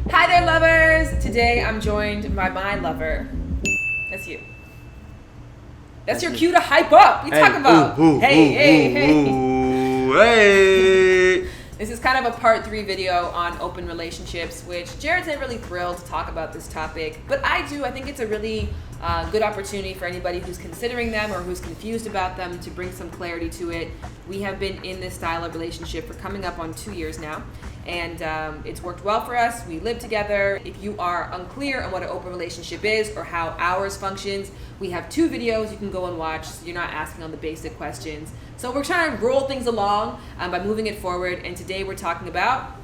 Hi there, lovers! Today I'm joined by my lover. That's you. That's your cue to hype up. We talk about. Hey. This is kind of a part 3 video on open relationships, which Jared's not really thrilled to talk about this topic, but I do. I think it's a really good opportunity for anybody who's considering them or who's confused about them to bring some clarity to it. We have been in this style of relationship for coming up on 2 years now, and it's worked well for us. We live together. If you are unclear on what an open relationship is or how ours functions, we have 2 videos you can go and watch so you're not asking on the basic questions. So we're trying to roll things along by moving it forward, and today we're talking about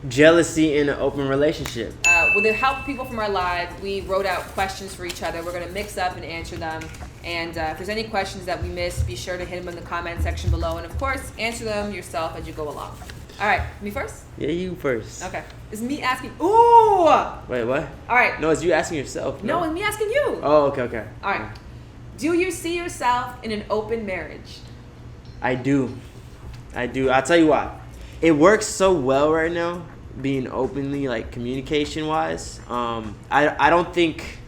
jealousy in an open relationship. With the help of people from our live, we wrote out questions for each other. We're going to mix up and answer them. And if there's any questions that we missed, be sure to hit them in the comment section below. And of course, answer them yourself as you go along. All right, me first? Yeah, you first. Okay. It's me asking. Ooh! Wait, what? All right. No, it's you asking yourself. No, it's me asking you. Oh, okay. All right. Do you see yourself in an open marriage? I do. I'll tell you why. It works so well right now, being openly, like, communication-wise. I don't think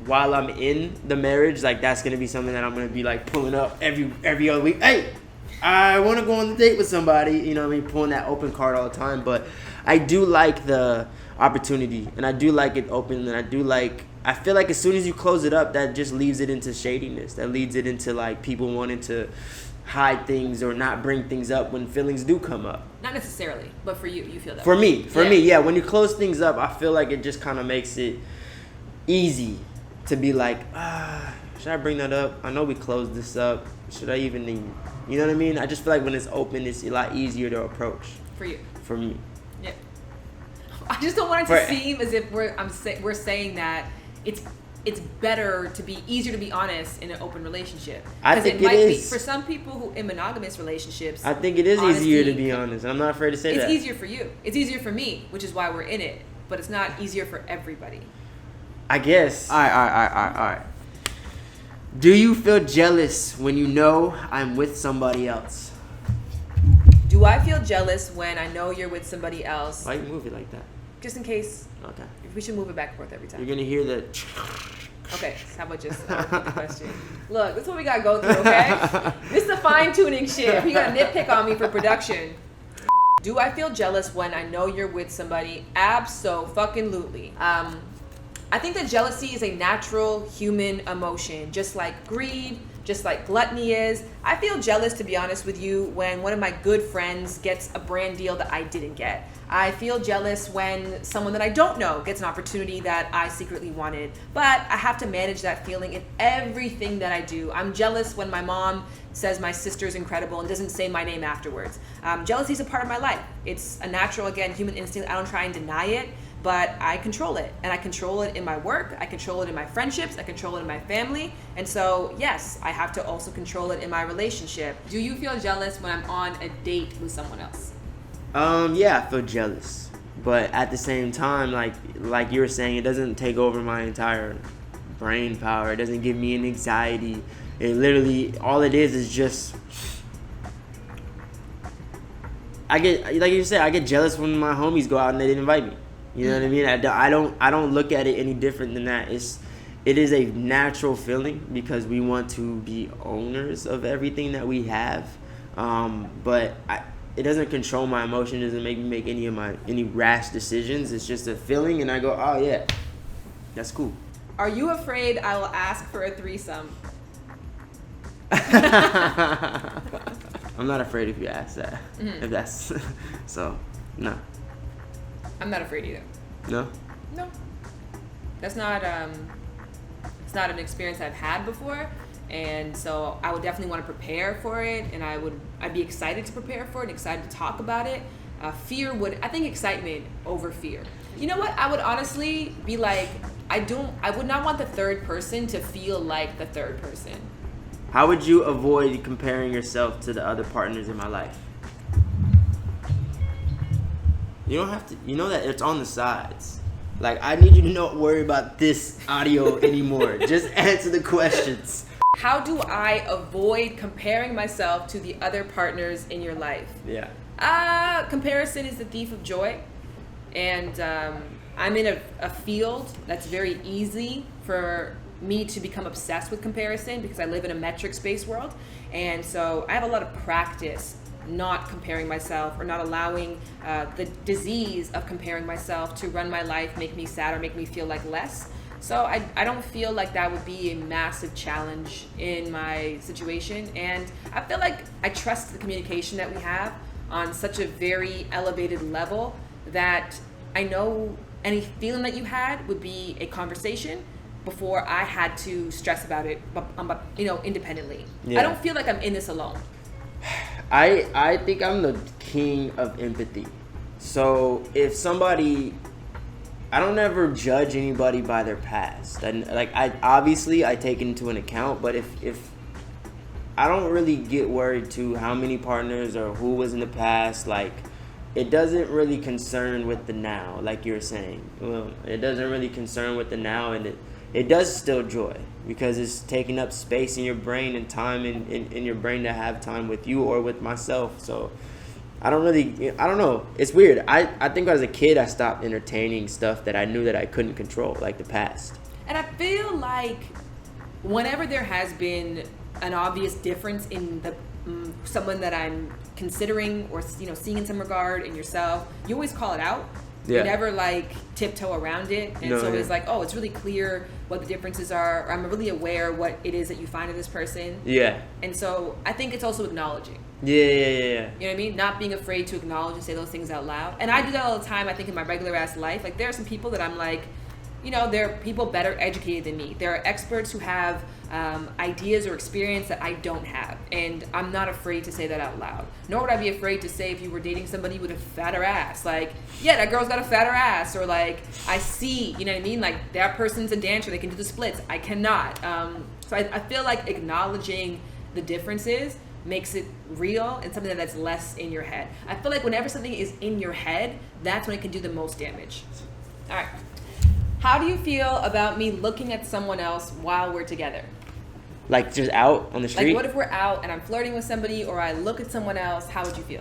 while I'm in the marriage, like, that's going to be something that I'm going to be, like, pulling up every other week. Hey, I want to go on a date with somebody. You know what I mean? Pulling that open card all the time. But I do like the opportunity, and I do like it open, and I feel like as soon as you close it up, that just leaves it into shadiness. That leads it into, like, people wanting to hide things or not bring things up when feelings do come up. Not necessarily, but for you feel that For way. me, yeah. When you close things up, I feel like it just kind of makes it easy to be like, should I bring that up? I know we closed this up. Should I even you know what I mean? I just feel like when it's open, it's a lot easier to approach. For you. For me. Yeah. I just don't want it to seem as if we're saying that it's better to be easier to be honest in an open relationship. I think it is. Be, for some people who in monogamous relationships, I think it is easier to be honest. I'm not afraid to say that. It's easier for you. It's easier for me, which is why we're in it. But it's not easier for everybody. I guess. All right. Do you feel jealous when you know I'm with somebody else? Do I feel jealous when I know you're with somebody else? Why you move it like that? Just in case. Okay. We should move it back and forth every time. You're gonna hear the. Okay, how about just repeat the question? Look, this is what we gotta go through, okay? This is the fine tuning shit. You gotta nitpick on me for production. Do I feel jealous when I know you're with somebody? Abso-fucking-lutely. I think that jealousy is a natural human emotion, just like greed, just like gluttony is. I feel jealous, to be honest with you, when one of my good friends gets a brand deal that I didn't get. I feel jealous when someone that I don't know gets an opportunity that I secretly wanted. But I have to manage that feeling in everything that I do. I'm jealous when my mom says my sister's incredible and doesn't say my name afterwards. Jealousy is a part of my life. It's a natural, again, human instinct. I don't try and deny it, but I control it. And I control it in my work. I control it in my friendships. I control it in my family. And so, yes, I have to also control it in my relationship. Do you feel jealous when I'm on a date with someone else? Yeah, I feel jealous, but at the same time, like you were saying, it doesn't take over my entire brain power. It doesn't give me an anxiety. It literally, all it is just, I get, like you said, I get jealous when my homies go out and they didn't invite me. You know what I mean? I don't look at it any different than that. It is a natural feeling because we want to be owners of everything that we have, but it doesn't control my emotion. It doesn't make me make any rash decisions. It's just a feeling, and I go, oh yeah, that's cool. Are you afraid I will ask for a threesome? I'm not afraid if you ask that. Mm-hmm. If that's so, no. I'm not afraid either. No. That's not it's not an experience I've had before. And so I would definitely want to prepare for it, and I'd be excited to prepare for it and excited to talk about it. I think excitement over fear. You know what? I would honestly be like, I would not want the third person to feel like the third person. How would you avoid comparing yourself to the other partners in my life? You don't have to, you know that it's on the sides. Like, I need you to not worry about this audio anymore. Just answer the questions. How do I avoid comparing myself to the other partners in your life? Yeah. Comparison is the thief of joy. And I'm in a field that's very easy for me to become obsessed with comparison because I live in a metrics-based world. And so I have a lot of practice not comparing myself or not allowing the disease of comparing myself to run my life, make me sad, or make me feel like less. So I don't feel like that would be a massive challenge in my situation. And I feel like I trust the communication that we have on such a very elevated level that I know any feeling that you had would be a conversation before I had to stress about it, independently. Yeah. I don't feel like I'm in this alone. I think I'm the king of empathy. So if somebody, I don't ever judge anybody by their past. And like I take it into an account, but if I don't really get worried to how many partners or who was in the past, like it doesn't really concern with the now, like you're saying. Well, it doesn't really concern with the now, and it does still joy because it's taking up space in your brain and time in your brain to have time with you or with myself. So I don't know. It's weird. I think as a kid I stopped entertaining stuff that I knew that I couldn't control, like the past. And I feel like whenever there has been an obvious difference in the someone that I'm considering or seeing in some regard in yourself, you always call it out. Yeah. You never like tiptoe around it. And No, so yeah. it's like, oh, it's really clear what the differences are. Or I'm really aware what it is that you find in this person. Yeah. And so I think it's also acknowledging. Yeah. You know what I mean? Not being afraid to acknowledge and say those things out loud. And I do that all the time, I think, in my regular ass life. Like, there are some people that I'm like, there are people better educated than me. There are experts who have ideas or experience that I don't have. And I'm not afraid to say that out loud. Nor would I be afraid to say if you were dating somebody with a fatter ass. Like, yeah, that girl's got a fatter ass. Or like, I see, you know what I mean? Like, that person's a dancer. They can do the splits. I cannot. So I feel like acknowledging the differences makes it real and something that's less in your head. I feel like whenever something is in your head, that's when it can do the most damage. All right. How do you feel about me looking at someone else while we're together? Like just out on the street? Like, what if we're out and I'm flirting with somebody, or I look at someone else? How would you feel?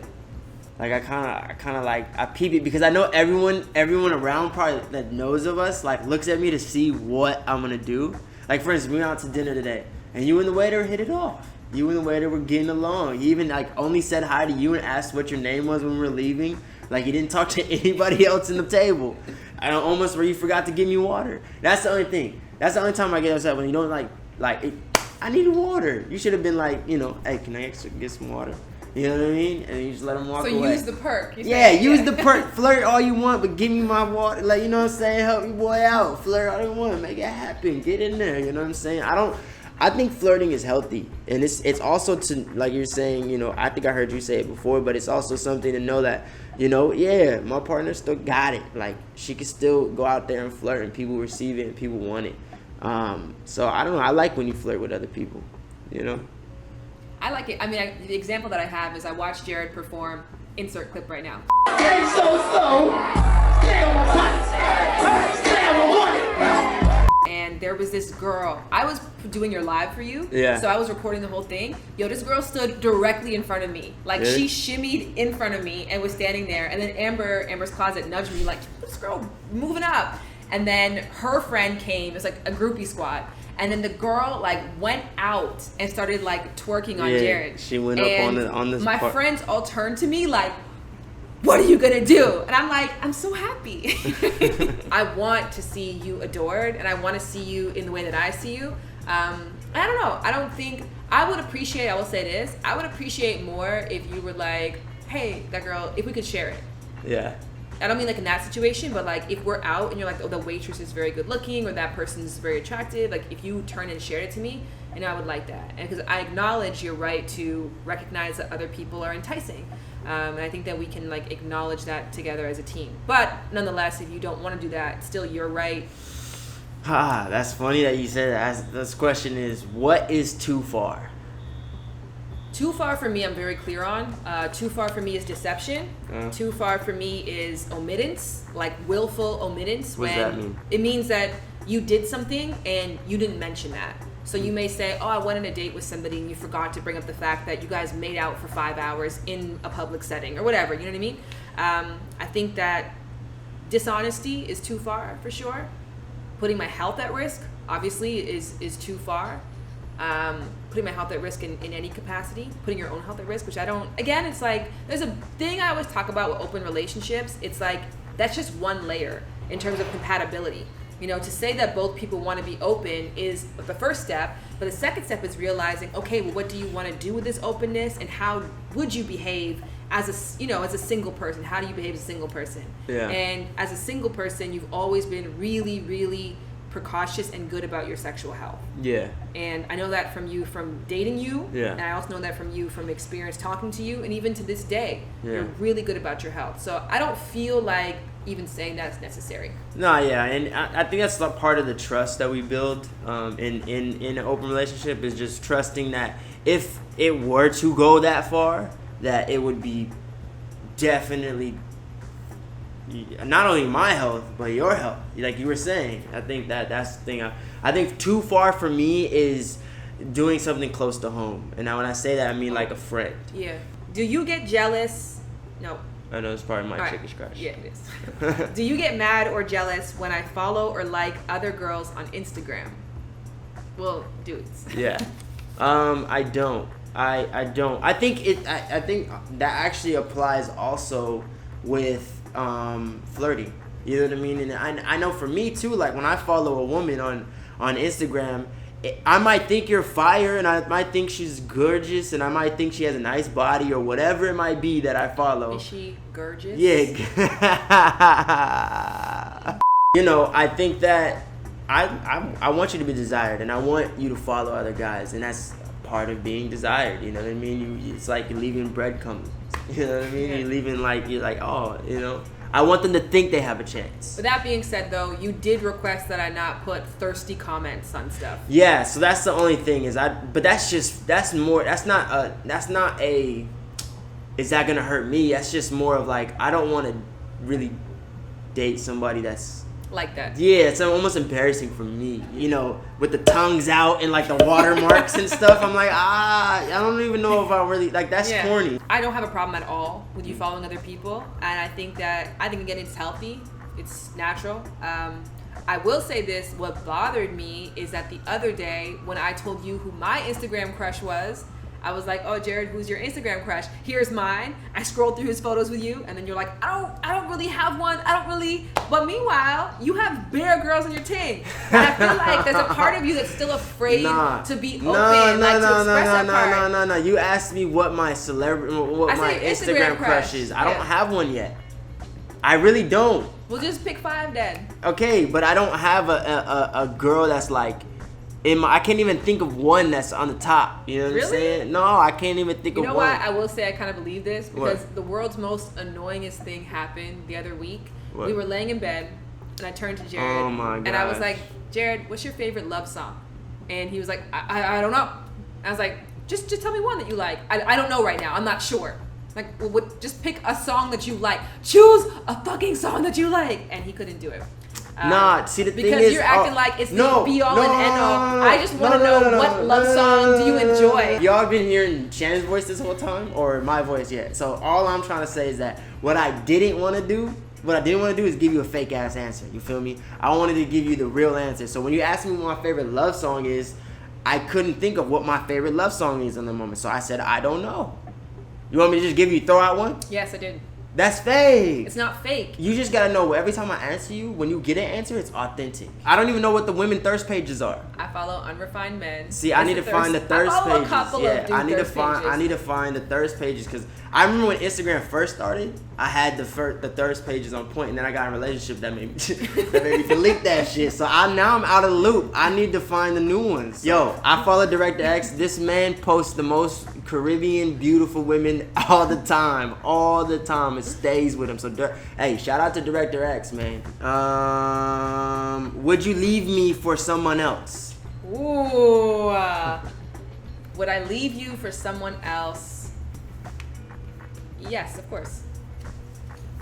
Like I peep it because I know everyone around probably that knows of us like looks at me to see what I'm gonna do. Like, for instance, we went out to dinner today and you and the waiter hit it off. You and the waiter were getting along. He even like only said hi to you and asked what your name was when we were leaving. Like, he didn't talk to anybody else in the table. I don't almost where you forgot to give me water. That's the only thing. That's the only time I get upset, when you don't I need water. You should have been like, hey, can I get some water? You know what I mean? And you just let him walk away. So use the perk. Use the perk. Flirt all you want, but give me my water. Like, you know what I'm saying? Help me boy out. Flirt all you want. Make it happen. Get in there. You know what I'm saying? I think flirting is healthy, and it's also to, like you're saying, I think I heard you say it before, but it's also something to know that, my partner still got it. Like, she can still go out there and flirt, and people receive it, and people want it. So I don't know. I like when you flirt with other people, I like it. I mean, the example that I have is I watched Jared perform. Insert clip right now. And there was this girl. I was doing your live for you. Yeah. So I was recording the whole thing. Yo, this girl stood directly in front of me. Like, really? She shimmied in front of me and was standing there. And then Amber's Closet nudged me like, this girl moving up. And then her friend came. It was like a groupie squad. And then the girl like went out and started like twerking on Jared. She went up on this. My friends all turned to me like, what are you gonna do? And I'm like, I'm so happy. I want to see you adored, and I want to see you in the way that I see you. I don't know. I don't think I would appreciate. I will say this. I would appreciate more if you were like, hey, that girl, if we could share it. Yeah. I don't mean like in that situation, but like if we're out and you're like, oh, the waitress is very good looking, or that person's very attractive, like if you turn and shared it to me, I would like that. And because I acknowledge your right to recognize that other people are enticing. And I think that we can like acknowledge that together as a team. But nonetheless, if you don't want to do that, still your right. That's funny that you said that. This question is, what is too far? Too far for me, I'm very clear on. Too far for me is deception. Too far for me is omittance, like willful omittance. What does that mean? It means that you did something and you didn't mention that. So you may say, oh, I went on a date with somebody and you forgot to bring up the fact that you guys made out for 5 hours in a public setting or whatever, you know what I mean? I think that Dishonesty is too far for sure. Putting my health at risk, obviously, is too far. Putting my health at risk in any capacity, putting your own health at risk, which I don't, again, it's like, there's a thing I always talk about with open relationships. It's like, that's just one layer in terms of compatibility. You know, to say that both people want to be open is the first step, but the second step is realizing, okay, well, what do you want to do with this openness, and how would you behave as a, you know, as a single person? How do you behave as a single person? Yeah. And as a single person, you've always been really, really precautious and good about your sexual health. Yeah. And I know that from you from dating you. Yeah. And I also know that from you from experience talking to you, and even to this day, Yeah. you're really good about your health. So I don't feel like even saying that's necessary. No, yeah, and I think that's like part of the trust that we build in an open relationship, is just trusting that if it were to go that far, that it would be definitely not only my health but your health, like you were saying. I think that's the thing. I think too far for me is doing something close to home, and now when I say that, I mean like a friend. Yeah. Do you get jealous? No. I know it's probably my All right. chickish crush. Yeah, it is. Do you get mad or jealous when I follow or like other girls on Instagram? Well, dudes. Yeah. I don't. I don't. I think I think that actually applies also with flirting. You know what I mean? And I know for me too. Like when I follow a woman on Instagram, I might think you're fire, and I might think she's gorgeous, and I might think she has a nice body or whatever it might be that I follow. Is she gorgeous? Yeah. You know, I think that I want you to be desired, and I want you to follow other guys, and that's part of being desired. You know what I mean? It's like you're leaving breadcrumbs. You know what I mean? Yeah. You're leaving you're like, oh, you know. I want them to think they have a chance. With that being said, though, you did request that I not put thirsty comments on stuff. Yeah, so that's the only thing is but that's not a is that gonna hurt me? That's just more of like, I don't want to really date somebody that's Like that. yeah, it's almost embarrassing for me, you know, with the tongues out and like the watermarks and stuff. I'm like, I don't even know if I really like that's corny. I don't have a problem at all with you following other people, and I think again it's healthy, it's natural. I will say this: what bothered me is that the other day when I told you who my Instagram crush was, I was like, "Oh, Jared, who's your Instagram crush? Here's mine." I scrolled through his photos with you, and then you're like, "I don't really have one. I don't really." But meanwhile, you have bare girls on your ting. And I feel like there's a part of you that's still afraid to be open, to express that part. No. You asked me what my my Instagram crush is. I don't have one yet. I really don't. Well, just pick 5 then. Okay, but I don't have a girl that's like. I can't even think of one that's on the top. You know what I'm saying? No, I can't even think of one. You know what? I will say I kind of believe this because What? the world's most annoyingest thing happened the other week. What? We were laying in bed, and I turned to Jared, Oh my and I was gosh. like, "Jared, what's your favorite love song?" And he was like, "I don't know." I was like, "Just tell me one that you like." I don't know right now. I'm not sure. Like, well, just pick a song that you like. Choose a fucking song that you like, and he couldn't do it. See the thing is, because you're acting like it's the be all and end all. I just want to know what love song do you enjoy. Y'all been hearing Shannon's voice this whole time, or my voice yet? So all I'm trying to say is that what I didn't want to do is give you a fake ass answer. You feel me? I wanted to give you the real answer. So when you asked me what my favorite love song is, I couldn't think of what my favorite love song is in the moment. So I said I don't know. You want me to just throw out one? Yes, I did. That's fake. It's not fake. You just gotta know every time I answer you, when you get an answer, it's authentic. I don't even know what the women thirst pages are. I follow unrefined men. See, I need to find the thirst I follow pages. a couple Yeah, of dude I need to thirst find. pages. I need to find the thirst pages because I remember when Instagram first started, I had the thirst pages on point, and then I got in a relationship that made me delete that shit. So now I'm out of the loop. I need to find the new ones. Yo, I follow Director X. This man posts the most Caribbean beautiful women all the time. It stays with him. So hey, shout out to Director X, man. Would you leave me for someone else? Ooh. Would I leave you for someone else? Yes, of course.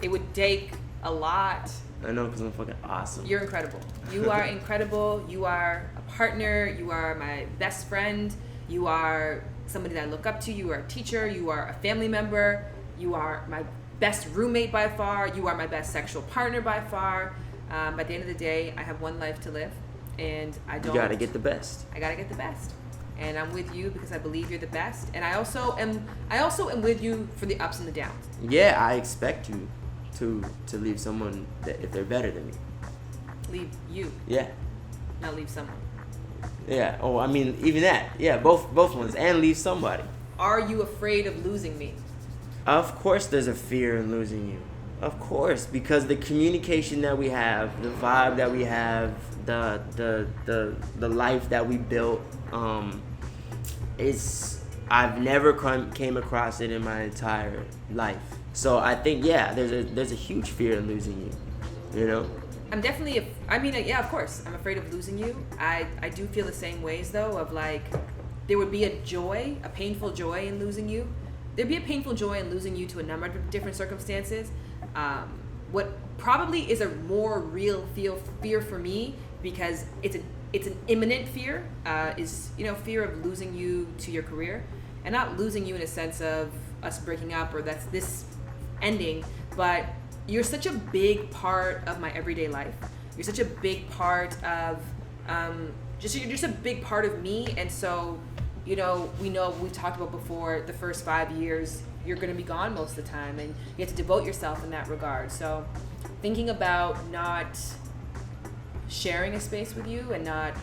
It would take a lot. I know, because I'm fucking awesome. You're incredible. You are incredible. You are a partner. You are my best friend. You are somebody that I look up to. You are a teacher. You are a family member. You are my best roommate by far. You are my best sexual partner by far. But at the end of the day, I have one life to live, and I don't. You gotta get the best. I gotta get the best, and I'm with you because I believe you're the best, and I also am with you for the ups and the downs. Yeah, I expect you to leave someone that if they're better than me. Leave you, Yeah. not leave someone. Yeah. Oh, I mean, even that. Yeah, both ones, and leave somebody. Are you afraid of losing me? Of course, there's a fear in losing you. Of course, because the communication that we have, the vibe that we have, the life that we built, is I've never came across it in my entire life. So I think there's a huge fear in losing you. You know. I'm definitely, yeah, of course. I'm afraid of losing you. I do feel the same ways, though, of like, there would be a painful joy in losing you. There'd be a painful joy in losing you to a number of different circumstances. What probably is a more real fear for me, because it's an imminent fear, is, fear of losing you to your career. And not losing you in a sense of us breaking up or that's this ending, but you're such a big part of my everyday life. You're such a big part of you're just a big part of me. And so, we've talked about before, the first 5 years you're going to be gone most of the time, and you have to devote yourself in that regard. So thinking about not sharing a space with you and not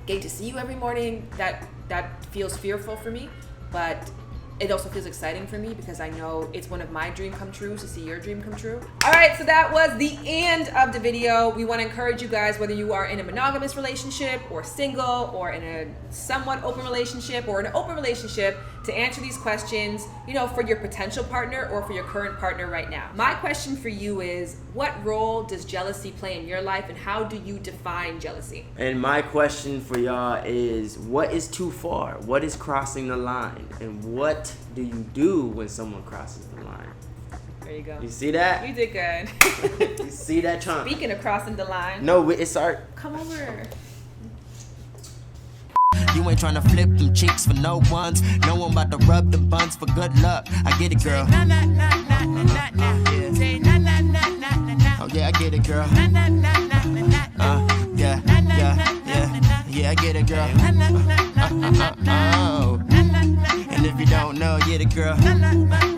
getting to see you every morning, that feels fearful for me, but it also feels exciting for me because I know it's one of my dream come trues to see your dream come true. All right, so that was the end of the video. We want to encourage you guys, whether you are in a monogamous relationship or single or in a somewhat open relationship or an open relationship, to answer these questions, for your potential partner or for your current partner right now. My question for you is, what role does jealousy play in your life, and how do you define jealousy? And my question for y'all is, what is too far? What is crossing the line? And what do you do when someone crosses the line? There you go. You see that? You did good. You see that, Chunk? Speaking of crossing the line. No, it's art. Come over. You ain't tryna flip them cheeks for no ones. No one about to rub them buns for good luck. I get it, girl. Oh yeah, I get it, girl. Yeah, I get it, girl. Oh. And if you don't know, get it, girl.